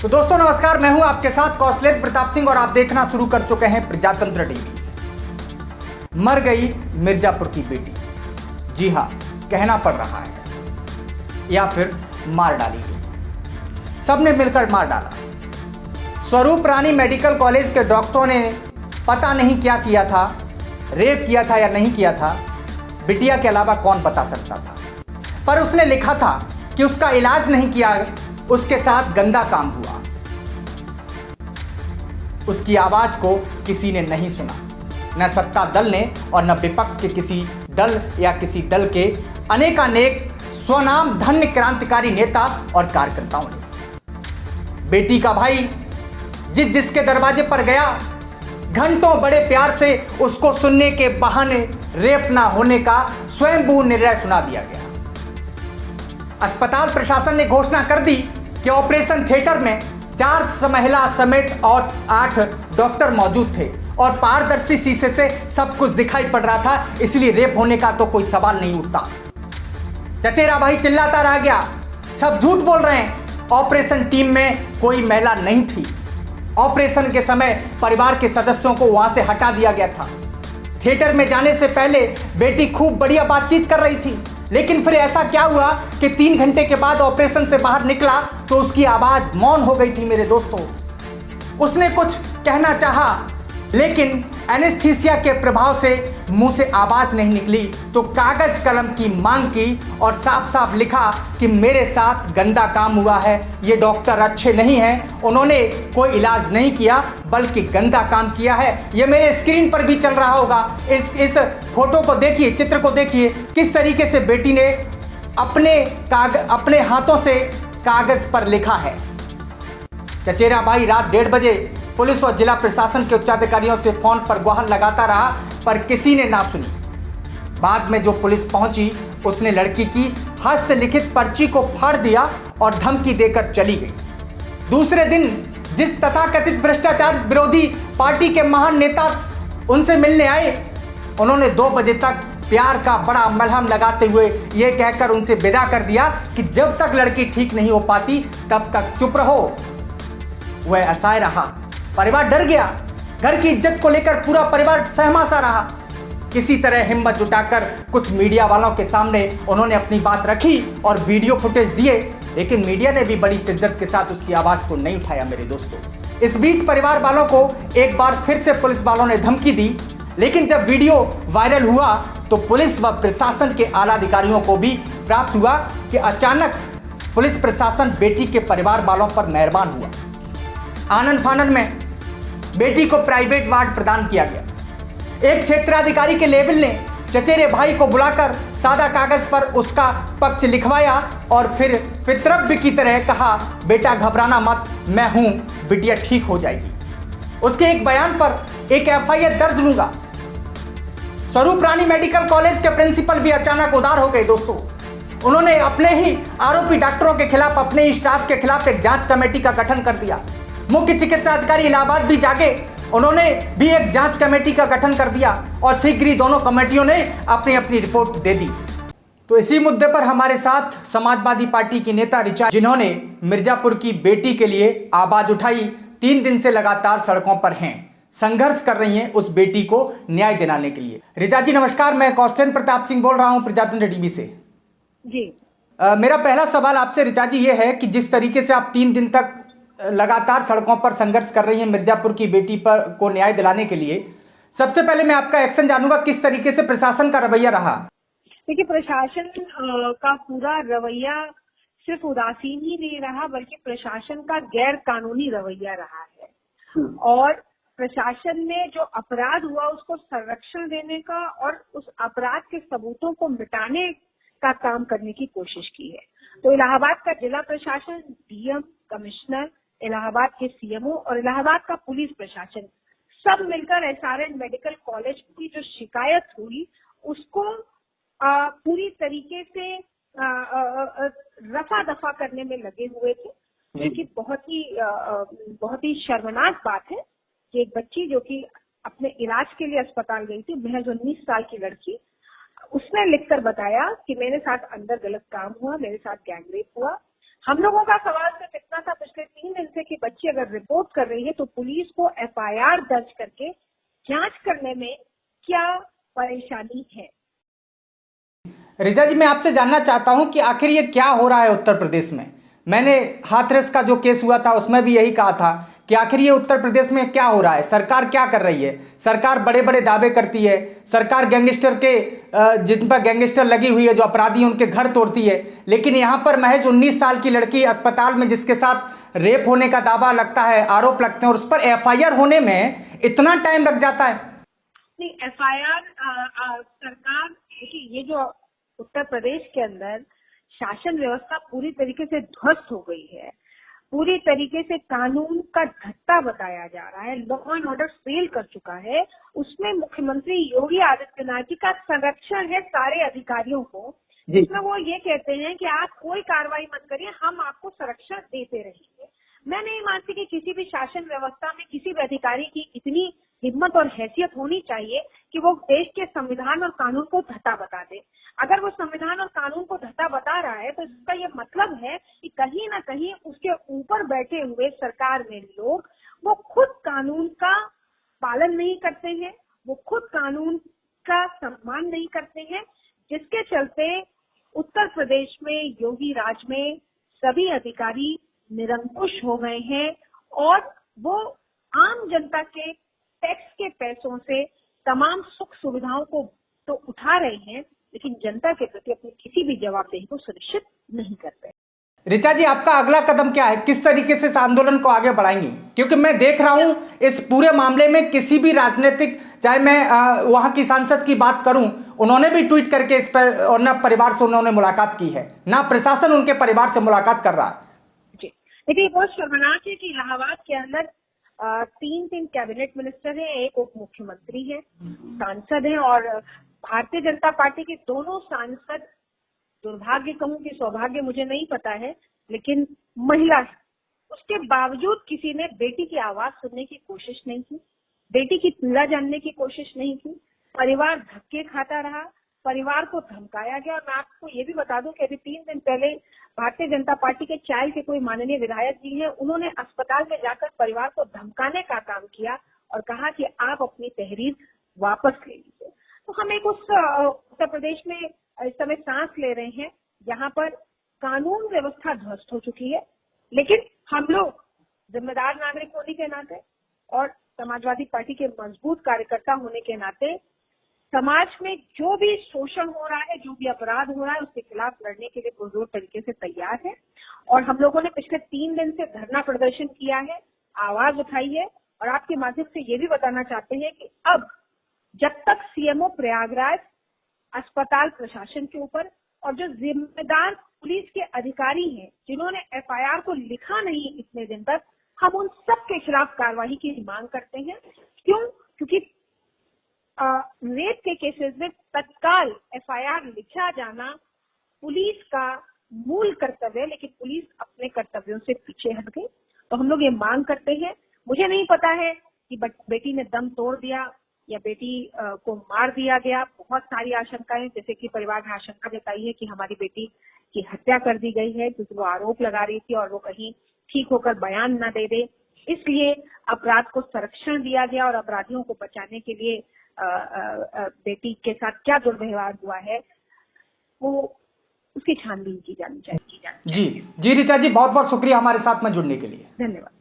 तो दोस्तों नमस्कार, मैं हूं आपके साथ कौशलेंद्र प्रताप सिंह और आप देखना शुरू कर चुके हैं प्रजातंत्र टीवी। मर गई मिर्जापुर की बेटी, जी हां, कहना पड़ रहा है, या फिर मार डाली गई। सबने मिलकर मार डाला। स्वरूप रानी मेडिकल कॉलेज के डॉक्टरों ने पता नहीं क्या किया था, रेप किया था या नहीं किया था, बिटिया के अलावा कौन बता सकता था। पर उसने लिखा था कि उसका इलाज नहीं किया, उसके साथ गंदा काम हुआ। उसकी आवाज को किसी ने नहीं सुना, न सत्ता दल ने और न विपक्ष के किसी दल या किसी दल के अनेकानेक स्वनाम धन्य क्रांतिकारी नेता और कार्यकर्ताओं ने। बेटी का भाई जिसके दरवाजे पर गया, घंटों बड़े प्यार से उसको सुनने के बहाने रेप ना होने का स्वयंभू निर्णय सुना दिया गया। अस्पताल प्रशासन ने घोषणा कर दी कि ऑपरेशन थिएटर में 4 महिला समेत और 8 डॉक्टर मौजूद थे और पारदर्शी शीशे से सब कुछ दिखाई पड़ रहा था, इसलिए रेप होने का तो कोई सवाल नहीं उठता। चचेरा भाई चिल्लाता रह गया, सब झूठ बोल रहे हैं, ऑपरेशन टीम में कोई महिला नहीं थी। ऑपरेशन के समय परिवार के सदस्यों को वहां से हटा दिया गया था। थिएटर में जाने से पहले बेटी खूब बढ़िया बातचीत कर रही थी, लेकिन फिर ऐसा क्या हुआ कि 3 घंटे के बाद ऑपरेशन से बाहर निकला तो उसकी आवाज मौन हो गई थी। मेरे दोस्तों, उसने कुछ कहना चाहा, लेकिन एनेस्थीसिया के प्रभाव से मुंह से आवाज नहीं निकली, तो कागज कलम की मांग की और साफ साफ लिखा कि मेरे साथ गंदा काम हुआ है, ये डॉक्टर अच्छे नहीं हैं, उन्होंने कोई इलाज नहीं किया बल्कि गंदा काम किया है। ये मेरे स्क्रीन पर भी चल रहा होगा। इस फोटो को देखिए, चित्र को देखिए, किस तरीके से बेटी ने अपने हाथों से कागज पर लिखा है। चचेरा भाई रात 1:30 बजे पुलिस और जिला प्रशासन के उच्चाधिकारियों से फोन पर गुहार लगाता रहा, पर किसी ने ना सुनी। बाद में जो पुलिस पहुंची, उसने लड़की की हस्तलिखित पर्ची को फाड़ दिया और धमकी देकर चली गई। दूसरे दिन जिस तथाकथित भ्रष्टाचार विरोधी पार्टी के महान नेता उनसे मिलने आए, उन्होंने 2 बजे तक प्यार का बड़ा मलहम लगाते हुए यह कहकर उनसे विदा कर दिया कि जब तक लड़की ठीक नहीं हो पाती तब तक चुप रहो। वह असहाय रहा, परिवार डर गया, घर की इज्जत को लेकर पूरा परिवार सहमा सा रहा। किसी तरह हिम्मत जुटाकर कुछ मीडिया वालों के सामने उन्होंने अपनी बात रखी और वीडियो फुटेज दिए, लेकिन मीडिया ने भी बड़ी शिद्दत के साथ उसकी आवाज को नहीं उठाया। मेरे दोस्तों, इस बीच परिवार वालों को एक बार फिर से पुलिस वालों ने धमकी दी, लेकिन जब वीडियो वायरल हुआ तो पुलिस व प्रशासन के आला अधिकारियों को भी प्राप्त हुआ कि अचानक पुलिस प्रशासन बेटी के परिवार वालों पर मेहरबान हुआ। आनन फानन में बेटी को प्राइवेट वार्ड प्रदान किया गया। एक क्षेत्राधिकारी के लेवल ने चचेरे भाई को बुलाकर सादा कागज पर उसका पक्ष लिखवाया और फिर पितृव्य की तरह कहा, बेटा घबराना मत, मैं हूं, बिटिया ठीक हो जाएगी। उसके एक बयान पर एक FIR दर्ज लूंगा। स्वरूप रानी मेडिकल कॉलेज के प्रिंसिपल भी अचानक उदार हो गए। दोस्तों, उन्होंने अपने ही आरोपी डॉक्टरों के खिलाफ, अपने ही स्टाफ के खिलाफ एक जांच कमेटी का गठन कर दिया। मुख्य चिकित्सा अधिकारी इलाहाबाद भी जागे, उन्होंने भी एक जांच कमेटी का गठन कर दिया और शीघ्र ही दोनों कमेटियों ने अपनी अपनी रिपोर्ट दे दी। तो इसी मुद्दे पर हमारे साथ समाजवादी पार्टी की नेता ऋचा, जिन्होंने मिर्जापुर की बेटी के लिए आवाज उठाई, 3 दिन से लगातार सड़कों पर हैं, संघर्ष कर रही हैं उस बेटी को न्याय दिलाने के लिए। ऋचा जी नमस्कार, मैं कौशलेंद्र प्रताप सिंह बोल रहा हूं प्रजातंत्र टीवी से। जी मेरा पहला सवाल आपसे ऋचा जी ये है कि जिस तरीके से आप 3 दिन तक लगातार सड़कों पर संघर्ष कर रही हैं मिर्जापुर की बेटी पर को न्याय दिलाने के लिए, सबसे पहले मैं आपका एक्शन जानूंगा, किस तरीके से प्रशासन का रवैया रहा? देखिए, प्रशासन का पूरा रवैया सिर्फ उदासीन ही नहीं रहा, बल्कि प्रशासन का गैर कानूनी रवैया रहा है। और प्रशासन ने जो अपराध हुआ उसको संरक्षण देने का और उस अपराध के सबूतों को मिटाने का काम करने की कोशिश की है। तो इलाहाबाद का जिला प्रशासन, DM, कमिश्नर, इलाहाबाद के CMO और इलाहाबाद का पुलिस प्रशासन सब मिलकर SRN मेडिकल कॉलेज की जो शिकायत हुई उसको पूरी तरीके से रफा दफा करने में लगे हुए थे। क्योंकि बहुत ही शर्मनाक बात है कि एक बच्ची जो कि अपने इलाज के लिए अस्पताल गई थी, महज 19 साल की लड़की, उसने लिखकर बताया कि मेरे साथ अंदर गलत काम हुआ, मेरे साथ गैंगरेप हुआ। हम लोगों का सवाल सिर्फ इतना था पिछले 3 दिन से की बच्ची अगर रिपोर्ट कर रही है तो पुलिस को एफआईआर दर्ज करके जांच करने में क्या परेशानी है। रिचा जी, मैं आपसे जानना चाहता हूं कि आखिर ये क्या हो रहा है उत्तर प्रदेश में। मैंने हाथरस का जो केस हुआ था उसमें भी यही कहा था कि आखिर ये उत्तर प्रदेश में क्या हो रहा है, सरकार क्या कर रही है। सरकार बड़े बड़े दावे करती है, सरकार गैंगस्टर के जिन पर गैंगस्टर लगी हुई है, जो अपराधी हैं उनके घर तोड़ती है, लेकिन यहां पर महज 19 साल की लड़की अस्पताल में जिसके साथ रेप होने का दावा लगता है, आरोप लगते हैं, और उस पर एफआईआर होने में इतना टाइम लग जाता है। नहीं, एफआईआर सरकार, देखिए, ये जो उत्तर प्रदेश के अंदर शासन व्यवस्था पूरी तरीके से ध्वस्त हो गई है, पूरी तरीके से कानून का धत्ता बताया जा रहा है, लॉ एंड ऑर्डर फेल कर चुका है। उसमें मुख्यमंत्री योगी आदित्यनाथ जी का संरक्षण है सारे अधिकारियों को, जिसमें वो ये कहते हैं कि आप कोई कार्रवाई मत करिए, हम आपको संरक्षण देते रहेंगे। मैं नहीं मानती कि किसी भी शासन व्यवस्था में किसी भी अधिकारी की इतनी हिम्मत और हैसियत होनी चाहिए कि वो देश के संविधान और कानून को धत्ता बता दे। अगर वो संविधान और कानून को धत्ता बता रहा है तो इसका ये मतलब है कि कहीं ना कहीं उसके ऊपर बैठे हुए सरकार में लोग वो खुद कानून का पालन नहीं करते हैं, वो खुद कानून का सम्मान नहीं करते हैं, जिसके चलते उत्तर प्रदेश में योगी राज में सभी अधिकारी निरंकुश हो गए हैं और वो आम जनता के टैक्स के पैसों से तमाम सुख सुविधाओं को तो उठा रहे हैं, लेकिन जनता के प्रति अपनी किसी भी जवाबदेही को सुनिश्चित नहीं करते। रिचा जी, आपका अगला कदम क्या है, किस तरीके से इस आंदोलन को आगे बढ़ाएंगी? क्योंकि मैं देख रहा हूं इस पूरे मामले में किसी भी राजनीतिक, चाहे मैं वहां की सांसद की बात करूं, उन्होंने भी ट्वीट करके इस पर, और ना परिवार से उन्होंने मुलाकात की है, ना प्रशासन उनके परिवार से मुलाकात कर रहा है। जी, देखिए, बहुत शर्मनाक है कि इलाहाबाद के अंदर 3 कैबिनेट मिनिस्टर हैं, एक उप मुख्यमंत्री है, सांसद हैं, और भारतीय जनता पार्टी के दोनों सांसद, दुर्भाग्य कहूं कि सौभाग्य मुझे नहीं पता है, लेकिन महिला है। उसके बावजूद किसी ने बेटी की आवाज सुनने की कोशिश नहीं की, बेटी की पीड़ा जानने की कोशिश नहीं की। परिवार धक्के खाता रहा, परिवार को धमकाया गया। और मैं आपको ये भी बता दूं कि अभी 3 दिन पहले भारतीय जनता पार्टी के चायल के कोई माननीय विधायक जी हैं, उन्होंने अस्पताल में जाकर परिवार को धमकाने का काम किया और कहा कि आप अपनी तहरीर वापस ले लीजिए। तो हम एक उस उत्तर प्रदेश में इस समय सांस ले रहे हैं जहां पर कानून व्यवस्था ध्वस्त हो चुकी है, लेकिन हम लोग जिम्मेदार नागरिक होने के नाते और समाजवादी पार्टी के मजबूत कार्यकर्ता होने के नाते समाज में जो भी शोषण हो रहा है, जो भी अपराध हो रहा है, उसके खिलाफ लड़ने के लिए पुरजोर तरीके से तैयार है। और हम लोगों ने पिछले 3 दिन से धरना प्रदर्शन किया है, आवाज उठाई है, और आपके माध्यम से ये भी बताना चाहते हैं कि अब जब तक सीएमओ प्रयागराज, अस्पताल प्रशासन के ऊपर, और जो जिम्मेदार पुलिस के अधिकारी हैं जिन्होंने एफआईआर को लिखा नहीं इतने दिन तक, हम उन सब के खिलाफ कार्रवाई की मांग करते हैं। क्यों? क्योंकि रेप के केसेस में तत्काल एफआईआर लिखा जाना पुलिस का मूल कर्तव्य है, लेकिन पुलिस अपने कर्तव्यों से पीछे हट गई। तो हम लोग ये मांग करते हैं। मुझे नहीं पता है कि बेटी ने दम तोड़ दिया या बेटी को मार दिया गया। बहुत सारी आशंकाएं, जैसे कि परिवार ने आशंका जताई है कि हमारी बेटी की हत्या कर दी गई है, क्योंकि वो आरोप लगा रही थी और वो कहीं ठीक होकर बयान न दे दे, इसलिए अपराध को संरक्षण दिया गया और अपराधियों को बचाने के लिए बेटी के साथ क्या दुर्व्यवहार हुआ है वो उसकी छानबीन की जानी चाहिए। जी रिचा जी, बहुत बहुत शुक्रिया हमारे साथ में जुड़ने के लिए। धन्यवाद।